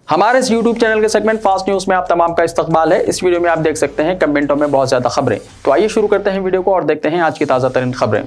हमारे इस YouTube channel के सेगमेंट फास्ट न्यूज में आप तमाम का इस्तकबाल है। इस वीडियो में आप देख सकते हैं कमेंटों में बहुत ज्यादा खबरें। तो आइए शुरू करते हैं वीडियो को और देखते हैं आज की ताजा तरीन खबरें।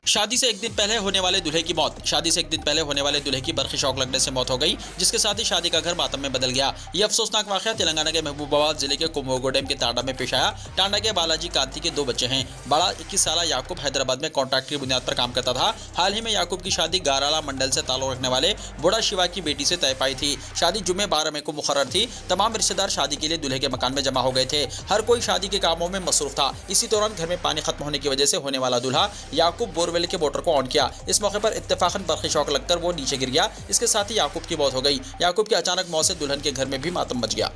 शादी से एक दिन पहले होने वाले दूल्हे की मौत। शादी से एक दिन पहले होने वाले दूल्हे की बरखी शॉक लगने से मौत हो गई, जिसके साथ ही शादी का घर मातम में बदल गया। ये अफसोसनाक वाकया तेलंगाना के महबूबाबाद जिले के कुमोगो डैम के टांडा में पेश आया। टांडा के बालाजी कांति के 2 बच्चे हैं। बड़ा 21 साल याकूब हैदराबाद में कॉन्ट्रैक्ट की बुनियाद पर काम करता था। हाल ही में याकूब की शादी गाराला मंडल से ताल्लुक रखने वाले बुढ़ा शिवा की बेटी से तय पाई थी। शादी जुम्मे 12 मई को मुकर्रर थी। तमाम रिश्तेदार शादी के लिए दूल्हे के मकान में जमा हो गए थे। हर कोई शादी के कामों में मसरूफ था। इसी दौरान घर में पानी खत्म होने की वजह से होने वाला दूल्हा याकूब बोरवेल के मोटर को ऑन किया। इस मौके पर इत्तेफाकन बरखी शॉक लगकर वो नीचे गिर गया। इसके साथ ही याकूब की मौत हो गई। याकूब की अचानक मौत से दुल्हन के घर में भी मातम मच गया।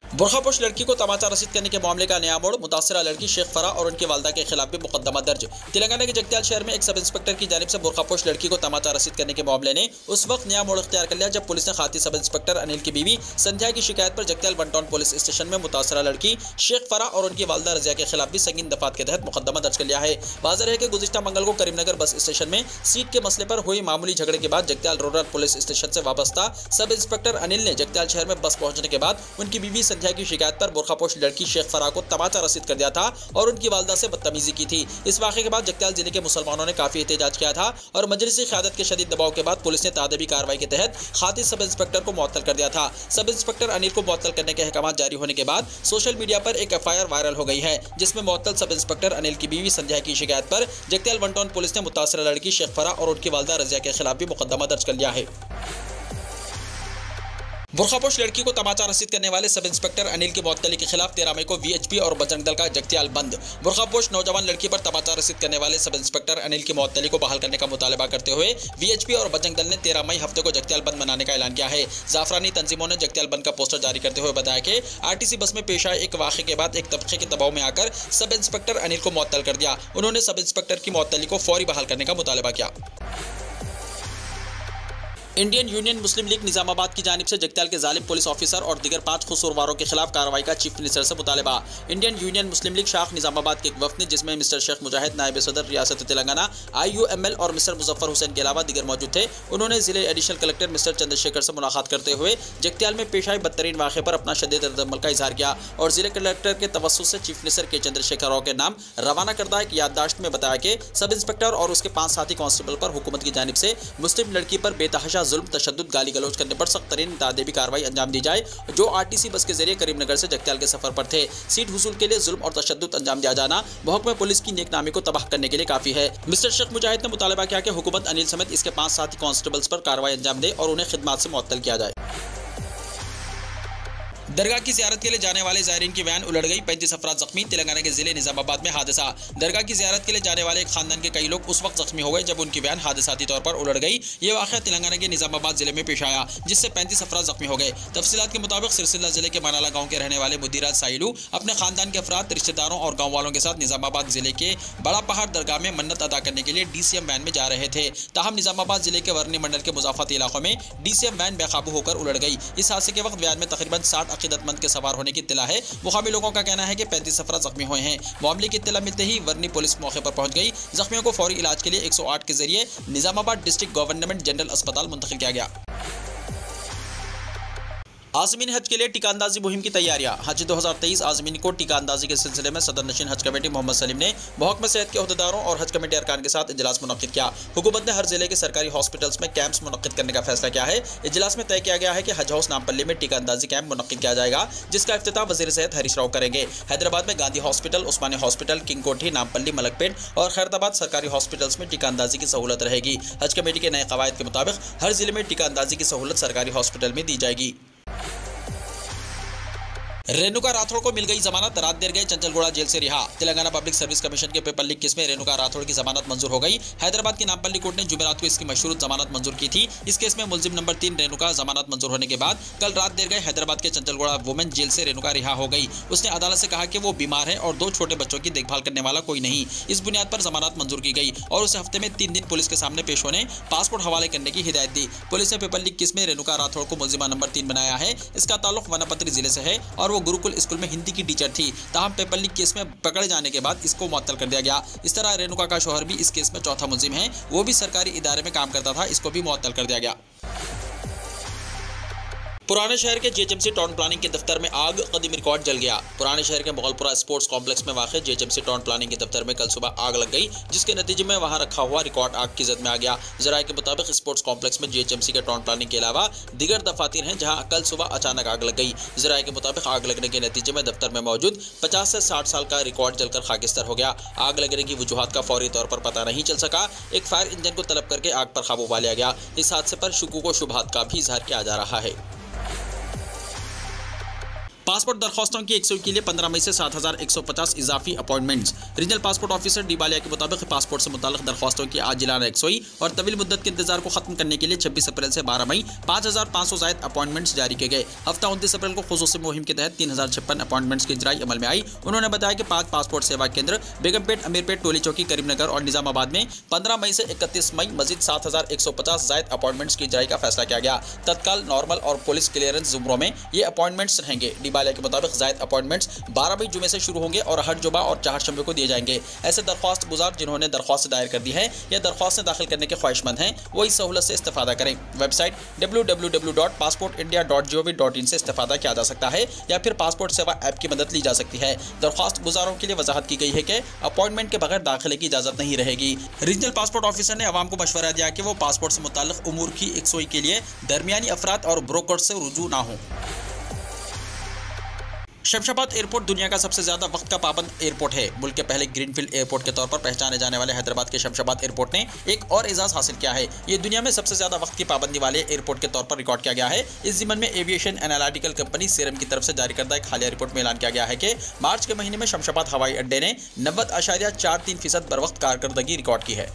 बुरखापोश लड़की को तमाचा रसीद करने के मामले का नया मोड़। मुतासरा लड़की शेख फरा और उनकी वालदा के खिलाफ भी मुकदमा दर्ज। तेलंगाना के जगत्याल शहर में एक सब इंस्पेक्टर की जानिब से बुरखापोश लड़की को तमाचा रसीद करने के मामले ने उस वक्त नया मोड़ इख्तियार कर लिया जब पुलिस ने खाती सब इंस्पेक्टर अनिल की बीवी संध्या की शिकायत पर जगत्याल 1 टाउन पुलिस स्टेशन में मुतासरा लड़की शेख फरा और उनकी वालदा रजिया के खिलाफ भी संगीन दफात के तहत मुकदमा दर्ज कर लिया है। वाज़ेह है कि गुज़िश्ता मंगल को करीमनगर बस स्टेशन में सीट के मसले पर हुई मामूली झगड़े के बाद जगत्याल रूरल पुलिस स्टेशन से वाबस्ता सब इंस्पेक्टर अनिल ने जगत्याल शहर में बस पहुंचने के बाद उनकी बीवी संध्या की शिकायत पर बुरखापोश लड़की शेख फरा को तमाचा रसीद कर दिया था और उनकी वालदा से बदतमीजी की थी। इस वाक़े के बाद जगत्याल जिले के मुसलमानों ने काफी एहतजाज किया था और मजलिसी क़यादत के शदीद दबाव के बाद पुलिस ने तादबी कार्रवाई के तहत खाती सब इंस्पेक्टर को मुअत्तल कर दिया था। सब इंस्पेक्टर अनिल को मुअत्तल करने के अहकाम जारी होने के बाद सोशल मीडिया पर एक FIR वायरल हो गई है, जिसमें मुअत्तल सब इंस्पेक्टर अनिल की बीवी संध्या की शिकायत पर जगत्याल 1 टाउन पुलिस ने मुतासरा लड़की शेख फरा और उनकी वालदा रजिया के खिलाफ भी मुकदमा दर्ज कर लिया है। बुरखापोश लड़की को तमाचा रसीद करने वाले सब इंस्पेक्टर अनिल की मुअत्तली के खिलाफ 13 मई को VHP और बजरंग दल का जगत्याल बंद। बुरखापोश नौजवान लड़की पर तमाचा रसीद करने वाले सब इंस्पेक्टर अनिल की मुअत्तली को बहाल करने का मुतालबा करते हुए VHP और बजरंग दल ने 13 मई हफ्ते को जगत्याल बंद मनाने का ऐलान किया है। जाफरानी तंजीमों ने जगत्याल बंद का पोस्टर जारी करते हुए बताया कि RTC बस में पेश आए एक वाक़े के बाद एक तबके के दबाव में आकर सब इंस्पेक्टर अनिल को मुअत्तल कर दिया। उन्होंने सब इंस्पेक्टर की मुअत्तली को फौरी बहाल करने का मुतालबा किया। इंडियन यूनियन मुस्लिम लीग निजामाबाद की जानिब से जगत्याल के जालिम पुलिस ऑफिसर और दीगर 5 कसूरवारों के खिलाफ कार्रवाई का चीफ मिनिस्टर से मुतालबा। इंडियन यूनियन मुस्लिम लीग शाख निजामाबाद के एक वफ्द ने, जिसमें मिस्टर शेख मुजाहिद नायब सदर रियासत तेलंगाना IUML और मिस्टर मुजफ्फर हुसैन के अलावा दीगर मौजूद थे। उन्होंने जिले एडिशनल कलेक्टर मिस्टर चंद्रशेखर से मुलाकात करते हुए जगत्याल में पेश आए बदतरीन वाक़े पर अपना शदीद रद्दअमल का इजहार किया और जिले कलेक्टर के तवस्सुत से चीफ मिनिस्टर के चंद्रशेखर राव के नाम रवाना करदा एक याददाश्त में बताया कि सब इंस्पेक्टर और उसके 5 साथी कांस्टेबल पर हुकूमत की जानिब से मुस्लिम लड़की पर बेतहाशा जुल्म, तशद्दुद, गलोच करने पर सख्त तरीन तादेबी कार्रवाई अंजाम दी जाए। जो RTC बस के जरिए करीमनगर से जगत्याल के सफर पर थे। सीट हुसूल के लिए जुल्म और तशद्दुद अंजाम दिया जाना महकमा पुलिस की नेकनामी को तबाह करने के लिए काफी है। मिस्टर शेख मुजाहिद ने मुतालबा किया कि हुकूमत अनिल समेत इसके 5 साथी कांस्टेबल्स पर कार्रवाई अंजाम दे और उन्हें खिदमत से मुअत्तल किया जाए। दरगाह की ज़ियारत के लिए जाने वाले ज़ायरीन की वैन उलट गई, 35 अफराद जख्मी। तेलंगाना के जिले निजामाबाद में हादसा। दरगाह की ज़ियारत के लिए जाने वाले एक खानदान के कई लोग उस वक्त जख्मी हो गए जब उनकी वैन हादसाती तौर पर उलट गई। ये वाक़या तेलंगाना के निजामाबाद जिले में पेश आया, जिससे 35 अफराद जख्मी हो गए। तफसीलात के मुताबिक सिरसिल्ला जिले के मानाला गाँव के रहने वाले मुदीराज साइलू अपने खानदान के अफराद, रिश्तेदारों और गाँव वालों के साथ निजामाबाद जिले के बड़ा पहाड़ दरगाह में मन्नत अदा करने के लिए DCM वैन में जा रहे थे। ताहम निजामाबाद जिले के वर्नी मंडल के मुजाफाती इलाकों में DCM वैन बेकाबू होकर उलट गई। इस हादसे के वक्त वैन में तकरीबन 60 अकीदतमंद के सवार होने की इत्तला है। मुकामी लोगों का कहना है कि 35 अफराद जख्मी हुए हैं। मामले की इत्तला मिलते ही वर्नी पुलिस मौके पर पहुंच गई। जख्मियों को फौरी इलाज के लिए 108 के जरिए निजामाबाद डिस्ट्रिक्ट गवर्नमेंट जनरल अस्पताल मुंतकिल किया गया। आज़मीन हज के लिए टीका अंदाजी मुहिम की तैयारियां। हज 2023 आज़मीन को टीका अंदाजी के सिलसिले में सदर नशीन हज कमेटी मोहम्मद सलीम ने महकमा सेहत के अहदेदारों और हज कमेटी अरकान के साथ इजलास मुनक्किद किया। हुकूमत ने हर जिले के सरकारी हॉस्पिटल्स में कैंप्स मुनक्किद करने का फैसला किया है। इजलास में तय किया गया है कि हज हाउस नामपल्ली में टीका अंदाजी कैंप मुनक्किद किया जाएगा, जिसका इफ्तिताह वज़ीर सेहत हरीश राव करेंगे। हैदराबाद में गांधी हॉस्पिटल, उस्मानिया हॉस्पिटल, किंग कोठी, नामपल्ली, मलकपेट और खैरताबाद सरकारी हॉस्पिटल्स में टीका अंदाजी की सहूलत रहेगी। हज कमेटी के नए कवायद के मुताबिक हर जिले में टीका अंदाजी की सहूलत सरकारी हॉस्पिटल में दी जाएगी। रेणुका राठौड़ को मिल गई जमानत, रात देर गए चंचलगुड़ा जेल से रिहा। तेलंगाना पब्लिक सर्विस कमीशन के पेपर लीक केस में रेणुका राठौड़ की जमानत मंजूर हो गई। हैदराबाद की नामपल्ली कोर्ट ने जुमेरात को इसकी मशरूत जमानत मंजूर की थी। इस केस में मुलजिम नंबर 3 रेणुका जमानत मंजूर होने के बाद कल रात देर गए हैदराबाद के चंचलगुड़ा वुमेन जेल से रेणुका रिहा हो गई। उसने अदालत से कहा कि वो बीमार है और 2 छोटे बच्चों की देखभाल करने वाला कोई नहीं। इस बुनियाद पर जमानत मंजूर की गई और उसे हफ्ते में 3 दिन पुलिस के सामने पेश होने, पासपोर्ट हवाले करने की हिदायत दी। पुलिस ने पेपर लीक केस में रेणुका राठौड़ को मुलजिमा नंबर 3 बनाया है। इसका ताल्लुक वनापत्री जिले से है और वो वो गुरुकुल स्कूल में हिंदी की टीचर थी। ताहम पेपर लीक केस में पकड़े जाने के बाद इसको मुअत्तल कर दिया गया। इस तरह रेणुका का शौहर भी इस केस में चौथा मुलजिम है, वो भी सरकारी इदारे में काम करता था, इसको भी मुअत्तल कर दिया गया। पुराने शहर के जेएचएमसी टाउन प्लानिंग के दफ्तर में आग, कदीम रिकॉर्ड जल गया। पुराने शहर के मुगलपुरा स्पोर्ट्स कॉम्प्लेक्स में वाक़ जेएचएमसी टाउन प्लानिंग के दफ्तर में कल सुबह आग लग गई, जिसके नतीजे में वहां रखा हुआ रिकॉर्ड आग की जद में आ गया। ज़राए के मुताबिक स्पोर्ट्स कॉम्प्लेक्स में जेएचएमसी के टाउन प्लानिंग के अलावा दीगर दफातर हैं, जहां कल सुबह अचानक आग लग गई। ज़राए के मुताबिक आग लगने के नतीजे में दफ्तर में मौजूद 50 से 60 साल का रिकॉर्ड जलकर खाकिस्तर हो गया। आग लगने की वजूहात का फौरी तौर पर पता नहीं चल सका। एक फायर इंजन को तलब करके आग पर काबू पा लिया गया। इस हादसे पर शुकूक व शुबहात का भी इजहार किया जा रहा है। पासपोर्ट दरख्वास्तों की 100 के लिए 15 मई से 7150 इजाफी अपॉइंटमेंट्स। रीजनल पासपोर्ट ऑफिसर डिबालिया के मुताबिक पासपोर्ट से मुताल्लिक़ दरख्वास्तों की आजिलाना 100 और तवील मुद्दत के इंतजार को खत्म करने के लिए 26 अप्रैल से 12 मई 5500 ज़ायद अपॉइंटमेंट्स जारी किए गए। हफ्ता 29 अप्रैल को खुसूसी मुहिम के तहत 3056 अपॉइंटमेंट्स की इजराई अमल में आई। उन्होंने बताया कि 5 पासपोर्ट सेवा केंद्र बेगमपेट, अमीरपेट, टोली चौकी, करीमनगर और निजामाबाद में 15 मई से 31 मई मजीद 7150 ज़ायद अपॉइंटमेंट्स की इजराई का फैसला किया गया। तत्काल, नॉर्मल और पुलिस क्लियरेंस जुमरों में ये अपॉइंटमेंट्स रहेंगे। डिबालिया के मुताबिक अपॉइंटमेंट्स 12 मई जुमे से शुरू होंगे और हर जुमा और चाहरशंबे को दिए जाएंगे। ऐसे दरख्वास्त गुजार जिन्होंने दरख्वास्त दायर कर दी है या दरख्वास्त दाखिल करने के ख्वाहिशमंद हैं, वो इस सहूलत से इस्तेफादा करें। वेबसाइट www.passportindia.gov.in से इस्तेफादा किया जा सकता है या फिर पासपोर्ट सेवा ऐप की मदद ली जा सकती है। दरख्वास्त गुजारों के लिए वजाहत की गई है कि अपॉइंटमेंट के बगैर दाखिले की इजाजत नहीं रहेगी। रीजनल पासपोर्ट ऑफिसर ने अवाम को मशवरा दिया कि वो पासपोर्ट से मुताल्लिक उमूर की 100 के लिए दरमियानी अफराद और ब्रोकर से रुजू ना हों। शमशाबाद एयरपोर्ट दुनिया का सबसे ज्यादा वक्त का पाबंद एयरपोर्ट है। मुल्क के पहले ग्रीनफील्ड एयरपोर्ट के तौर पर पहचाने जाने वाले हैदराबाद के शमशाबाद एयरपोर्ट ने एक और एजाज हासिल किया है। ये दुनिया में सबसे ज्यादा वक्त की पाबंदी वाले एयरपोर्ट के तौर पर रिकॉर्ड किया गया है। इस जिम्मन में एविएशन एनालिटिकल कंपनी सीरम की तरफ से जारी करदा एक हालिया रिपोर्ट में ऐलान किया गया है कि मार्च के महीने में शमशाबाद हवाई अड्डे ने 90.43% बर वक्त कारकर्दगी रिकॉर्ड की है।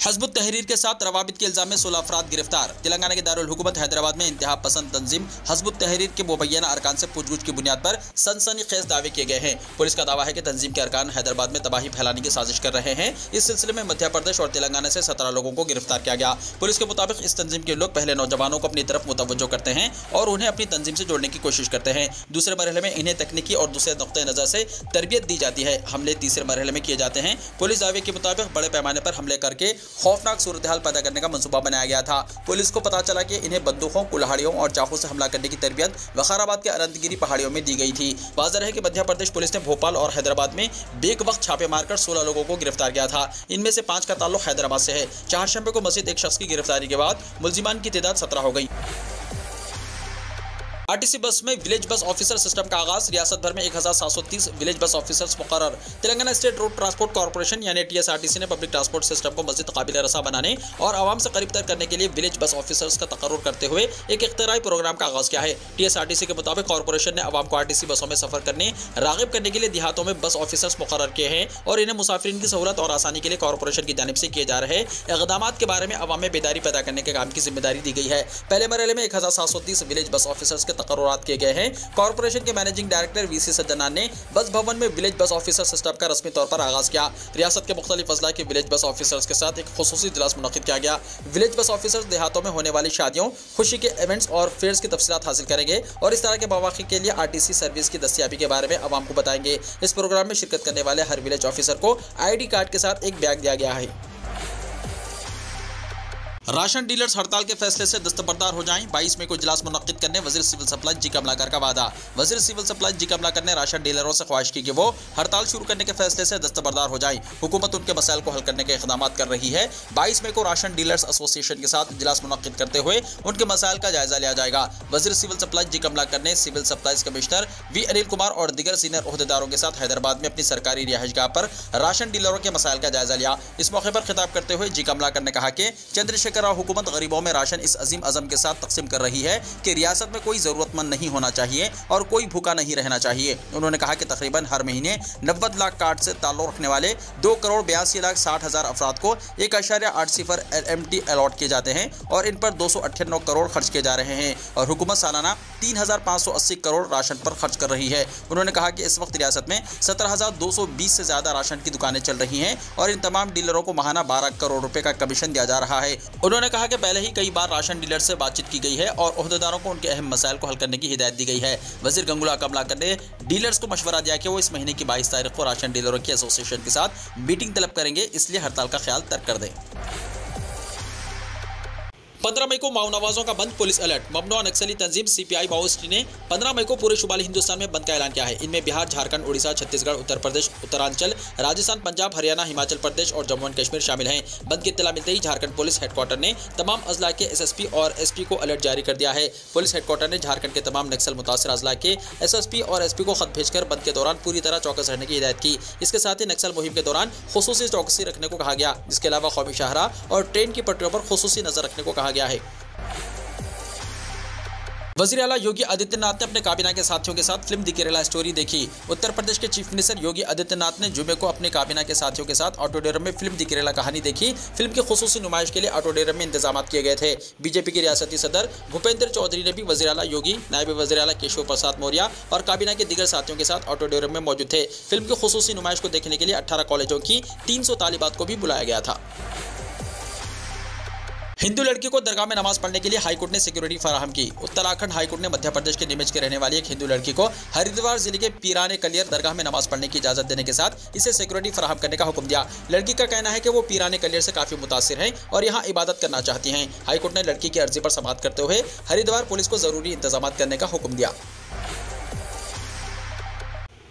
हिज़्बुत तहरीर के साथ रवाबित के इल्जाम में 16 अफराद गिरफ्तार। तेलंगाना के दारुल हुकूमत हैदराबाद में इंतहा पसंद तंजीम हिज़्बुत तहरीर के मुबैना अरकान से पूछगछ की बुनियाद पर सनसनीखेज दावे किए गए हैं। पुलिस का दावा है कि तंजीम के अरकान हैदराबाद में तबाही फैलाने की साजिश कर रहे हैं। इस सिलसिले में मध्य प्रदेश और तेलंगाना से 17 लोगों को गिरफ्तार किया गया। पुलिस के मुताबिक इस तंजीम के लोग पहले नौजवानों को अपनी तरफ मुतवज्जो करते हैं और उन्हें अपनी तंजीम से जोड़ने की कोशिश करते हैं। दूसरे मरहले में इन्हें तकनीकी और दूसरे नुक्ते नज़र से तरबियत दी जाती है। हमले तीसरे मरहले में किए जाते हैं। पुलिस दावे के मुताबिक बड़े पैमाने पर हमले करके खौफनाक सूरत हाल पैदा करने का मंसूबा बनाया गया था। पुलिस को पता चला कि इन्हें बंदूकों, कुल्हाड़ियों और चाकू से हमला करने की तरबियत वखाराबाद के अनंतगिरी पहाड़ियों में दी गई थी। वाज़ेह है कि मध्य प्रदेश पुलिस ने भोपाल और हैदराबाद में बेक वक्त छापे मारकर 16 लोगों को गिरफ्तार किया था। इनमें से 5 का ताल्लुक हैदराबाद से है। चारशंबे को मजीद एक शख्स की गिरफ्तारी के बाद मुल्जिमान की तादाद 17 हो गई। आरटीसी बस में विलेज बस ऑफिसर सिस्टम का आगाज। रियासत भर में 1730 विलेज बस ऑफिसर्स मुकर्रर। Telangana state road transport corporation यानी टीएसआरटीसी ने पब्लिक ट्रांसपोर्ट सिस्टम को मज़ीद काबिल रसा बनाने और आवाम से करीब तर करने के लिए विलेज बस ऑफिसर्स का तकर्रुर करते हुए एक इख्तिराई प्रोग्राम का आगाज किया है। टीएसआरटीसी के मुताबिक कॉर्पोरेशन ने आवाम को आरटीसी बसों में सफर करने रागिब करने के लिए देहातों में बस ऑफिसर्स मुकर्रर किए हैं और इन्हें मुसाफिरीन की सहूलत और आसानी के लिए कॉर्पोरेशन की जानिब से किए जा रहे इक़दाम के बारे में आवाम में बेदारी पैदा करने के काम की जिम्मेदारी दी गई है। पहले मरहले में 1730 विलेज बस ऑफिसर्स के तकर्रुरात किए गए। कॉर्पोरेशन के मैनेजिंग डायरेक्टर वीसी सज्जनान ने बस भवन में विलेज बस ऑफिसर सिस्टम का रस्मी तौर पर आगाज किया। रियासत के मुख्तलिफ अजला के विलेज बस ऑफिसर्स के साथ एक खुसूसी इजलास मुनक्किद किया गया। विलेज बस ऑफिसर्स देहातों में होने वाली शादियों, खुशी के इवेंट्स और फेयर्स की तफसीलात हासिल करेंगे और इस तरह के मौक़े के लिए आरटीसी सर्विस की दस्तियाबी के बारे में आवाम को बताएंगे। इस प्रोग्राम में शिरकत करने वाले हर विलेज ऑफिसर को ID कार्ड के साथ एक बैग दिया गया है। राशन डीलर्स हड़ताल के फैसले से दस्तबरदार हो जाएं। 22 मई को इजलास मुनक्किद करने वज़ीर सिविल सप्लाई जी कमलाकर का वादा। वज़ीर सिविल सप्लाई जी कमलाकर ने राशन डीलरों से ख्वाहिश की कि वो हड़ताल शुरू करने के फैसले से दस्तबरदार हो जाएं। हुकूमत उनके मसाइल को हल करने के इक़दाम कर रही है। 22 मई को राशन डीलर्स एसोसिएशन के साथ इजलास मुनक्किद करते हुए उनके मसाइल का जायजा लिया जाएगा। वज़ीर सिविल सप्लाई जी कमलाकर ने civil supplies commissioner V Anil Kumar और दीगर सीनियर ओहदेदारों के साथ हैदराबाद में अपनी सरकारी रिहाइशगाह पर राशन डीलरों के मसाइल का जायजा लिया। इस मौके पर खिताब करते हुए जी कमलाकर ने कहा कि चंद्रशेखर राव हुकूमत गरीबों में राशन इस अजीम अज़म के साथ तकसीम कर रही है कि रियासत में कोई ज़रूरतमंद नहीं होना चाहिए और कोई भूखा नहीं रहना चाहिए। उन्होंने कहा कि तकरीबन हर महीने 90 लाख कार्ड से ताल्लुक़ रखने वाले 2,82,60,000 अफराद को 1.80 LMT अलॉट किए जाते हैं और इन पर 298 करोड़ खर्च किए जा रहे हैं और हुकूमत सालाना 3,580 करोड़ राशन पर खर्च कर रही है। उन्होंने कहा कि इस वक्त रियासत में 17,220 से ज़्यादा राशन की दुकानें चल रही हैं और इन तमाम डीलरों को माहाना 12 करोड़ रुपए का कमीशन दिया जा रहा है। उन्होंने कहा कि पहले ही कई बार राशन डीलर से बातचीत की गई है और ओहदेदारों को उनके अहम मसाइल को हल करने की हिदायत दी गई है। वजीर गंगुला कमलाकर ने डीलर्स को मशवरा दिया कि वो इस महीने की 22 तारीख को राशन डीलरों की एसोसिएशन के साथ मीटिंग तलब करेंगे, इसलिए हड़ताल का ख्याल तर्क कर दें। 15 मई को माओ नवाजों का बंद, पुलिस अलर्ट। ममनुआ नक्सली तंजीम सीपीआई माओइस्ट ने 15 मई को पूरे शुमाली हिंदुस्तान में बंद का ऐलान किया है। इनमें बिहार, झारखंड, उड़ीसा, छत्तीसगढ़, उत्तर प्रदेश, उत्तरांचल, राजस्थान, पंजाब, हरियाणा, हिमाचल प्रदेश और जम्मू एंड कश्मीर शामिल हैं। बंद की इत्तला मिलते ही झारखंड पुलिस हेडक्वार्टर ने तमाम अजला के एसएसपी और एसपी को अलर्ट जारी कर दिया है। पुलिस हेडक्वार्टर ने झारखंड के तमाम नक्सल मुतासर अजला के एसएसपी और एसपी को खत भेजकर बंद के दौरान पूरी तरह चौकस रहने की हिदायत की। इसके साथ ही नक्सल मुहिम के दौरान खुसूसी चौकसी रखने को कहा गया। इसके अलावा कौमी शाहरा और ट्रेन की पटरियों पर खुसूसी नजर रखने को कहा गया है। वज़ीर आला योगी आदित्यनाथ ने अपने काबीना के साथियों के साथ फिल्म दी केरला स्टोरी देखी। उत्तर प्रदेश के चीफ मिनिस्टर योगी आदित्यनाथ ने जुमे को अपने काबीना के साथियों के साथ ऑडिटोरियम में फिल्म दी केरला कहानी देखी। फिल्म की खुसूसी नुमाइश के लिए ऑडिटोरियम में इंतजाम किए गए थे। बीजेपी के रियासती सदर भूपेंद्र चौधरी ने भी वज़ीर आला योगी, नायब वज़ीर आला केशव प्रसाद मौर्य और काबीना के दीगर साथियों के साथ ऑडिटोरियम में मौजूद थे। फिल्म की खुसूसी नुमाइश को देखने के लिए 18 कॉलेजों की 300 तालिबात को भी बुलाया गया था। हिंदू लड़की को दरगाह में नमाज पढ़ने के लिए हाईकोर्ट ने सिक्योरिटी फराहम की। उत्तराखंड हाईकोर्ट ने मध्य प्रदेश के नीमच के रहने वाली एक हिंदू लड़की को हरिद्वार जिले के पीराने कलियर दरगाह में नमाज पढ़ने की इजाजत देने के साथ इसे सिक्योरिटी फराहम करने का हुक्म दिया। लड़की का कहना है कि वो पीराने कलियर से काफी मुतासिर हैं और यहाँ इबादत करना चाहती हैं। हाईकोर्ट ने लड़की की अर्जी पर समाअत करते हुए हरिद्वार पुलिस को जरूरी इंतजाम करने का हुक्म दिया।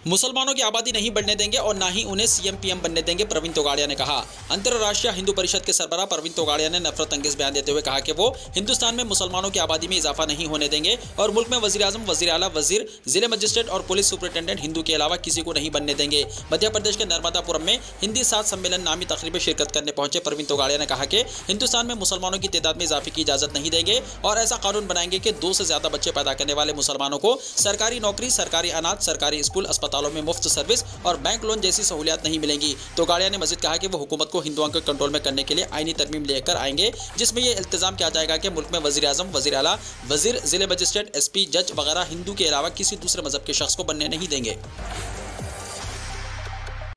मुसलमानों की आबादी नहीं बढ़ने देंगे और ना ही उन्हें सीएम पीएम बनने देंगे, प्रवीण तोगाड़िया ने कहा। अंतर्राष्ट्रीय हिंदू परिषद के सरबराह प्रवीण तोगाड़िया ने नफरत अंगेज बयान देते हुए कहा कि वो हिंदुस्तान में मुसलमानों की आबादी में इजाफा नहीं होने देंगे और मुल्क में वजीर आजम, वजीर आला, वजीर, जिले मजिस्ट्रेट और पुलिस सुपरिटेंडेंट हिंदू के अलावा किसी को नहीं बनने देंगे। मध्य प्रदेश के नर्मदापुरम में हिंदी सात सम्मेलन नामी तकरीब में शिरकत करने पहुंचे प्रवीण तोगाड़िया ने कहा कि हिंदुस्तान में मुसलमानों की तादाद में इजाफे की इजाजत नहीं देंगे और ऐसा कानून बनाएंगे कि 2 से ज्यादा बच्चे पैदा करने वाले मुसलमानों को सरकारी नौकरी, सरकारी अनाज, सरकारी स्कूल, अस्पतालों में मुफ्त सर्विस और बैंक लोन जैसी सहूलियत नहीं मिलेंगी। तोगाड़िया ने मजीद कहा कि वो हुकूमत को हिंदुओं के कंट्रोल में करने के लिए आईनी तरमीम लेकर आएंगे, जिसमें यह इल्तिजाम किया जाएगा कि मुल्क में वजीर आजम, वजीर आला, वजीर, जिले मजिस्ट्रेट, एसपी, जज वगैरह हिंदू के अलावा किसी दूसरे मजहब के शख्स को बनने नहीं देंगे।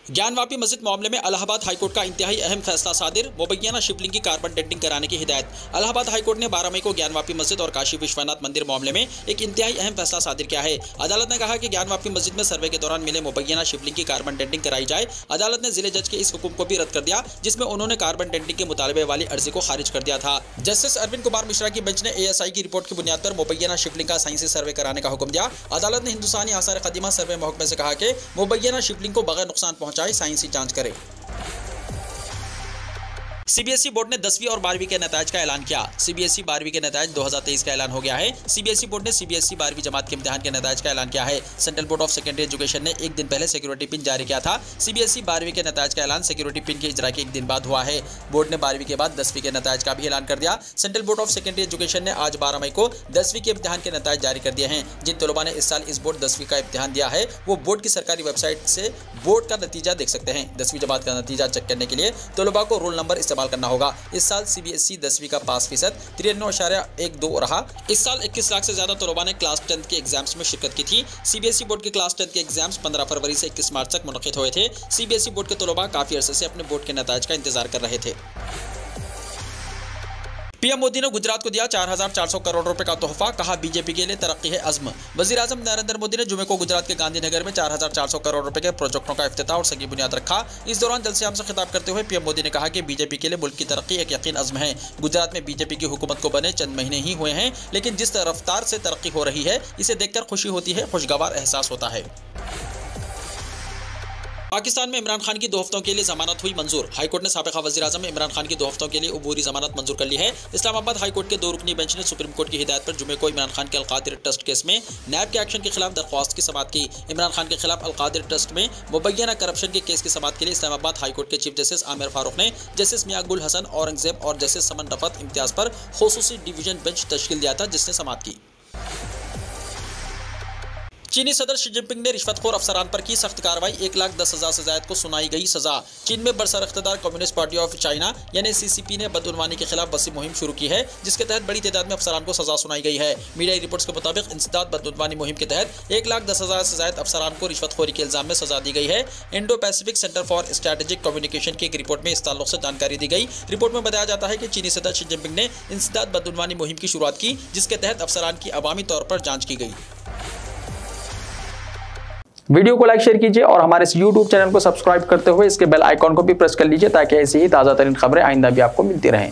ज्ञानवापी मस्जिद मामले में इलाहाबाद हाईकोर्ट का इंतहाई अहम फैसला सादिर, मुबैयना शिवलिंग की कार्बन डेटिंग कराने की हिदायत। इलाहाबाद हाईकोर्ट ने 12 मई को ज्ञानवापी मस्जिद और काशी विश्वनाथ मंदिर मामले में एक इंतहाई अहम फैसला सादिर किया है। अदालत ने कहा कि ज्ञानवापी मस्जिद में सर्वे के दौरान मिले मुबैयना शिवलिंग की कार्बन डेटिंग कराई जाए। अदालत ने जिले जज के इस हुक्म को भी रद्द कर दिया, जिसमें उन्होंने कार्बन डेटिंग के मुतालबे वाली अर्जी को खारिज कर दिया था। जस्टिस अरविंद कुमार मिश्रा की बेंच ने ASI की रिपोर्ट की बुनियाद पर मुबैयना शिवलिंग का साइंसी सर्वे कराने का हुक्म दिया। अदालत ने हिंदुस्तानी आसार कदीमा सर्वे महकमे से कहा कि मुबैयना शिवलिंग को बगैर नुकसान पहुंचाए साइंसी जांच करें। सीबीएसई बोर्ड ने 10वीं और 12वीं के नतायज का ऐलान किया। सीबीएसई 12वीं के नतायज 2023 का ऐलान हो गया है। सीबीएसई बोर्ड ने सीबीएसई 12वीं जमात के इम्तिहान के नतायज का ऐलान किया है। Central board of secondary education ने एक दिन पहले सिक्योरिटी पिन जारी किया था। सीबीएसई 12वीं के नतायज का ऐलान सिक्योरिटी पिन के इजरा के एक दिन बाद हुआ है। बोर्ड ने 12वीं के बाद 10वीं के नतायज का भी ऐलान कर दिया। Central board of secondary education ने आज 12 मई को 10वीं के इम्तिहान के नतायज जारी कर दिए हैं। जिन तलबा ने इस साल इस बोर्ड 10वीं का इम्तिहान दिया है वो बोर्ड की सरकारी वेबसाइट से बोर्ड का नतीजा देख सकते हैं। 10वीं जमात का नतीजा चेक करने के लिए तलबा को रोल नंबर इस्तेमाल करना होगा। इस साल सीबीएसई 10वीं का पास फीसद 93.12 रहा। इस साल 21 लाख से ज्यादा तलबा ने क्लास 10th के एग्जाम्स में शिरकत की थी। सीबीएसई बोर्ड के क्लास 10th के एग्जाम्स 15 फरवरी से 21 मार्च तक मुनक़िद हुए थे। सीबीएसई बोर्ड के तलबा काफी अरसे से अपने बोर्ड के नतायज का इंतजार कर रहे थे। पीएम मोदी ने गुजरात को दिया 4,400 करोड़ रुपए का तोहफा, कहा बीजेपी के लिए तरक्की है अज़्म। वज़ीर आज़म नरेंद्र मोदी ने जुमे को गुजरात के गांधीनगर में 4,400 करोड़ रुपए के प्रोजेक्टों का इफ्तिताह और सगी बुनियाद रखा। इस दौरान जलसे-आम से खिताब करते हुए पीएम मोदी ने कहा कि बीजेपी के लिए मुल्क की तरक्की एक यकीन अज़्म है। गुजरात में बीजेपी की हुकूमत को बने चंद महीने ही हुए हैं, लेकिन जिस रफ्तार से तरक्की हो रही है इसे देखकर खुशी होती है, खुशगवार एहसास होता है। पाकिस्तान में इमरान खान की 2 हफ्तों के लिए जमानत हुई मंजूर। हाईकोर्ट ने साबिक़ा वज़ीर आज़म इमरान खान की 2 हफ्तों के लिए उबूरी जमानत मंजूर कर ली है। इस्लामाबाद हाईकोर्ट के 2 रुकनी बेंच ने सुप्रीम कोर्ट की हिदायत पर जुमे को इमरान खान के अलकादिर ट्रस्ट केस में नैब के एक्शन के खिलाफ दरख्वास्त की समाअत की। इमरान खान के खिलाफ अलकादिर ट्रस्ट में मुबैयना करप्शन के केस की समाअत के लिए इस्लामाबाद हाईकोर्ट के चीफ जस्टिस आमिर फारूक ने जस्टिस मियां गुल हसन औरंगजेब और जस्टिस समन रफत इम्तियाज पर खुसूसी डिवीजन बेंच तश्कील दिया था, जिसने समाअत की। चीनी सदर शी जिनपिंग ने रिश्वतखोर अफसरान पर की सख्त कार्रवाई, 1,10,000 से ज्यादा को सुनाई गई सजा। चीन में बरसर इख्तिदार कम्युनिस्ट पार्टी ऑफ चाइना यानी CCP ने बदउनवानी के खिलाफ वसी मुहिम शुरू की है, जिसके तहत बड़ी तादाद में अफसरान को सजा सुनाई गई है। मीडिया रिपोर्ट्स के मुताबिक इंसदाद बदउनवानी मुहिम के तहत 1,10,000 से ज्यादा अफसरान को रिश्वतखोरी के इल्जाम में सजा दी गई है। Indo Pacific centre for strategic communication की एक रिपोर्ट में इस ताल्लुक से जानकारी दी गई। रिपोर्ट में बताया जाता है कि चीनी सदर शी जिनपिंग ने इंसदाद बदउनवानी मुहिम की शुरुआत की, जिसके तहत अफसरान की अवामी तौर पर जांच की गई। वीडियो को लाइक शेयर कीजिए और हमारे इस YouTube चैनल को सब्सक्राइब करते हुए इसके बेल आइकॉन को भी प्रेस कर लीजिए ताकि ऐसी ही ताज़ा तरीन खबरें आइंदा भी आपको मिलती रहें।